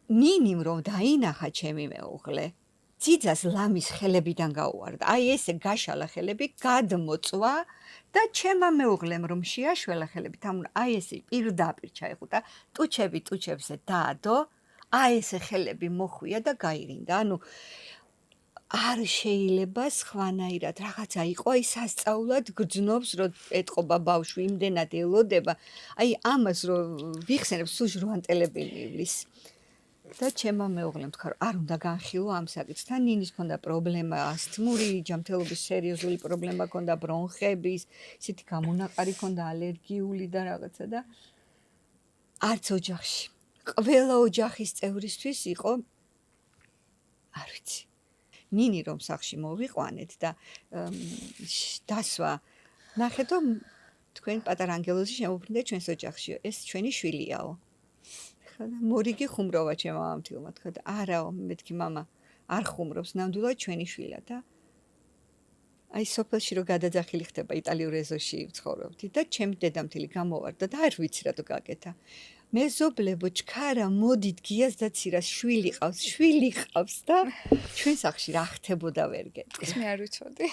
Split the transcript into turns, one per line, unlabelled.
ნინიმ რომ დაინახა ჩემი მეუღლე ძიძას ლამის ხელებიდან გაუვარდა. აი ესე გაშალა ხელები, გადმოწვა და ჩემმა მეუღლემ რომ შეაშველა ხელებით, აი ესე პირდაპირ ჩაიხუტა, ტუჩები ტუჩებზე დაადო, აი ესე ხელები მოხვია და გაირინდა. ანუ არ შეიძლება სხვანაირად რაღაცა იყო, აი სასწაულად გძნობს, რომ ეთყობა ბავშვი, იმდენად ელოდება. აი ამას რომ ვიხსენებ, სულ ჟრუანტელებელი ივლის. და ჩემმა მეუღლემ თქვა, რომ არ უნდა განხილო ამ საკითხთან, ნინის ჰქონდა პრობლემა, ასთმური ჯანმრთელობის სერიოზული პრობლემა ჰქონდა, ბრონხების, ისეთი გამონაყარი ჰქონდა, ალერგიული და რაღაცა და არც ოჯახში. ყველა ოჯახის წევრისთვის იყო არ ვიცი. ნინი რომ სახლში მოვიყვანეთ და დასვა, ნახეთ რომ თქვენ პატარა ანგელოზი შემოფრინდა ჩვენს ოჯახში, ეს ჩვენი შვილიაო. მორიგი ხუმრობა ჩემო მამამთილმა, თქვა და არაო, მეთქი მამა არ ხუმრობს, ნამდვილად ჩვენი შვილა და აი სოფელში რო გადაძახილი ხდება იტალიურ ეზოში ვცხოვრობდი და ჩემი დედამთილი გამოვარდა და არ ვიცი რატო გაკეთა. მეზობლებო, ჩქარა, მოდით გიას და ცირას, შვილი ყავს და ჩვენ სახლში რა ხდებოდა ვერ გეტყვი.
ის მე არ ვიცოდი.